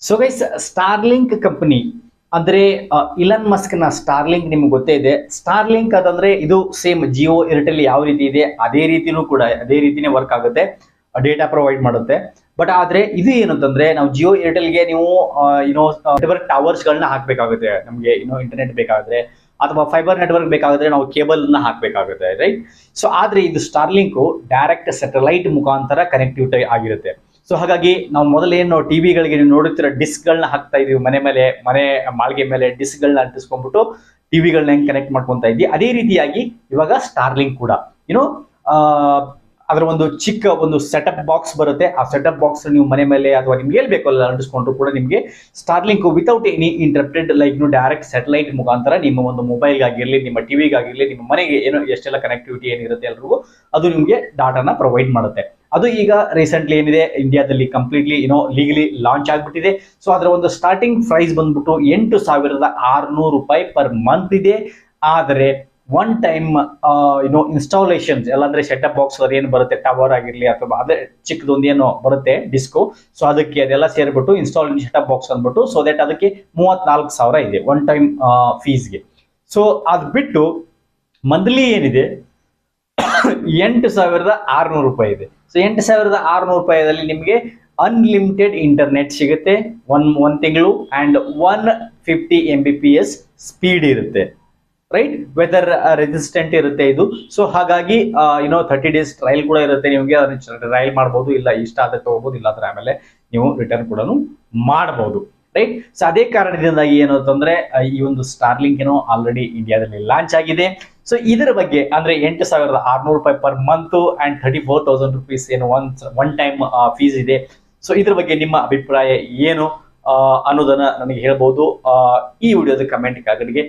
So guys, Starlink company ಅಂದ್ರೆ Elon Musk ನ Starlink ನಿಮ್ಗೆ ಗೊತ್ತೇ ಇದೆ. ಸ್ಟಾರ್ಲಿಂಕ್ ಅದಂದ್ರೆ ಇದು ಸೇಮ್ ಜಿಯೋ ಏರ್ಟೆಲ್ ಯಾವ ರೀತಿ ಇದೆ ಅದೇ ರೀತಿನೂ ಕೂಡ ಅದೇ ರೀತಿನೇ ವರ್ಕ್ ಆಗುತ್ತೆ, ಡೇಟಾ ಪ್ರೊವೈಡ್ ಮಾಡುತ್ತೆ. ಬಟ್ ಆದ್ರೆ ಇದು ಏನಂತಂದ್ರೆ ನಾವು ಜಿಯೋ ಏರ್ಟೆಲ್ಗೆ ನೀವು ನೆಟ್ವರ್ಕ್ ಟವರ್ಸ್ ಗಳನ್ನ ಹಾಕ್ಬೇಕಾಗುತ್ತೆ. ನಮ್ಗೆ ಇಂಟರ್ನೆಟ್ ಬೇಕಾದ್ರೆ ಅಥವಾ ಫೈಬರ್ ನೆಟ್ವರ್ಕ್ ಬೇಕಾದ್ರೆ ನಾವು ಕೇಬಲ್ ನ ಹಾಕ್ಬೇಕಾಗುತ್ತೆ, ರೈಟ್? ಸೊ ಆದ್ರೆ ಇದು ಸ್ಟಾರ್ಲಿಂಕ್ ಡೈರೆಕ್ಟ್ ಸ್ಯಾಟಲೈಟ್ ಮುಖಾಂತರ ಕನೆಕ್ಟಿವಿಟಿ ಆಗಿರುತ್ತೆ. ಸೊ ಹಾಗಾಗಿ ನಾವು ಮೊದಲೇನು ಟಿವಿಗಳಿಗೆ ನೀವು ನೋಡುತ್ತಿರೋ ಡಿಸ್ಕ್ ಗಳನ್ನ ಹಾಕ್ತಾ ಇದೀವಿ, ಮನೆ ಮಾಳಿಗೆ ಮೇಲೆ ಡಿಸ್ಕ್ ಗಳನ್ನ ಅಂಟಿಸ್ಕೊಂಡ್ಬಿಟ್ಟು ಟಿವಿಗಳನ್ನ ಹೆಂಗ್ ಕನೆಕ್ಟ್ ಮಾಡ್ಕೊಂತ ಇದ್ವಿ, ಅದೇ ರೀತಿಯಾಗಿ ಇವಾಗ ಸ್ಟಾರ್ಲಿಂಕ್ ಕೂಡ ಅದರ ಒಂದು ಚಿಕ್ಕ ಒಂದು ಸೆಟಪ್ ಬಾಕ್ಸ್ ಬರುತ್ತೆ. ಆ ಸೆಟಪ್ ಬಾಕ್ಸ್ ನೀವು ಮನೆ ಮೇಲೆ ಅಥವಾ ನಿಮ್ಗೆ ಎಲ್ಲಿ ಬೇಕೋ ಅಲ್ಲಿ ಅಂಟಿಸ್ಕೊಂಡ್ರು ಕೂಡ ನಿಮಗೆ Starlink without any interrupted like direct satellite ಮುಖಾಂತರ ನಿಮ್ಮ ಒಂದು ಮೊಬೈಲ್ ಆಗಿರ್ಲಿ, ನಿಮ್ಮ ಟಿವಿಗಾಗಿರ್ಲಿ, ನಿಮ್ಮ ಮನೆಗೆ ಏನೋ ಎಷ್ಟೆಲ್ಲ ಕನೆಕ್ಟಿವಿಟಿ ಏನಿರುತ್ತೆ ಎಲ್ರಿಗೂ ಅದು ನಿಮಗೆ ಡಾಟಾನ ಪ್ರೊವೈಡ್ ಮಾಡುತ್ತೆ. ಅದು ಈಗ ರೀಸೆಂಟ್ಲಿ ಏನಿದೆ ಇಂಡಿಯಾದಲ್ಲಿ ಕಂಪ್ಲೀಟ್ಲಿ ಲೀಗಲಿ ಲಾಂಚ್ ಆಗ್ಬಿಟ್ಟಿದೆ. ಸೊ ಅದರ ಒಂದು ಸ್ಟಾರ್ಟಿಂಗ್ ಪ್ರೈಸ್ ಬಂದ್ಬಿಟ್ಟು 8,600 ರೂಪಾಯಿ ಪರ್ ಮಂತ್ ಇದೆ. ಆದರೆ ಒನ್ ಟೈಮ್ ಇನ್ಸ್ಟಾಲೇಷನ್ಸ್ ಎಲ್ಲ ಅಂದ್ರೆ ಸೆಟಪ್ ಬಾಕ್ಸ್ ಏನ್ ಬರುತ್ತೆ, ಟವರ್ ಆಗಿರ್ಲಿ ಅಥವಾ ಅದೇ ಚಿಕ್ಕದೊಂದು ಏನೋ ಬರುತ್ತೆ ಡಿಸ್ಕೋ, ಸೊ ಅದಕ್ಕೆ ಅದೆಲ್ಲ ಸೇರ್ಬಿಟ್ಟು ಇನ್ಸ್ಟಾಲ್ ಸೆಟಪ್ ಬಾಕ್ಸ್ ಅಂದ್ಬಿಟ್ಟು ಸೊ ದಟ್ ಅದಕ್ಕೆ 34,000 ಇದೆ ಒನ್ ಟೈಮ್ ಫೀಸ್ಗೆ. ಸೊ ಅದ್ ಬಿಟ್ಟು ಮಂತ್ಲಿ ಏನಿದೆ 8,600 ರೂಪಾಯಿ ಇದೆ. ಸೊ 8,600 ರೂಪಾಯಿದಲ್ಲಿ ನಿಮಗೆ ಅನ್ಲಿಮಿಟೆಡ್ ಇಂಟರ್ನೆಟ್ ಸಿಗುತ್ತೆ ಒಂದ್ ತಿಂಗಳು ಅಂಡ್ 150 MBPS ಸ್ಪೀಡ್ ಇರುತ್ತೆ, ರೈಟ್? ವೆದರ್ ರೆಸಿಸ್ಟೆಂಟ್ ಇರುತ್ತೆ ಇದು. ಸೊ ಹಾಗಾಗಿ 30 days ಟ್ರಯಲ್ ಕೂಡ ಇರುತ್ತೆ. ನಿಮಗೆ ಅದನ್ನ ಟ್ರಯಲ್ ಮಾಡಬಹುದು, ಇಲ್ಲ ಇಷ್ಟ ಆದ್ರೆ ತಗೋಬಹುದು, ಇಲ್ಲಾಂದ್ರೆ ಆಮೇಲೆ ನೀವು ರಿಟರ್ನ್ ಕೂಡ ಮಾಡಬಹುದು, ರೈಟ್? ಸೊ ಅದೇ ಕಾರಣದಿಂದಾಗಿ ಏನು ಅಂತಂದ್ರೆ ಈ ಒಂದು ಸ್ಟಾರ್ಲಿಂಕ್ ಆಲ್ರೆಡಿ ಇಂಡಿಯಾದಲ್ಲಿ ಲಾಂಚ್ ಆಗಿದೆ. ಸೊ ಇದರ ಬಗ್ಗೆ ಅಂದ್ರೆ 8,600 ರೂಪಾಯಿ per month and 34,000 rupees one time fees ಇದೆ. ಸೊ ಇದ್ರ ಬಗ್ಗೆ ನಿಮ್ಮ ಅಭಿಪ್ರಾಯ ಏನು ಅನ್ನೋದನ್ನ ನನಗೆ ಹೇಳ್ಬಹುದು ಈ ವಿಡಿಯೋದ ಕಮೆಂಟ್ ಕಾಗಡಿಗೆ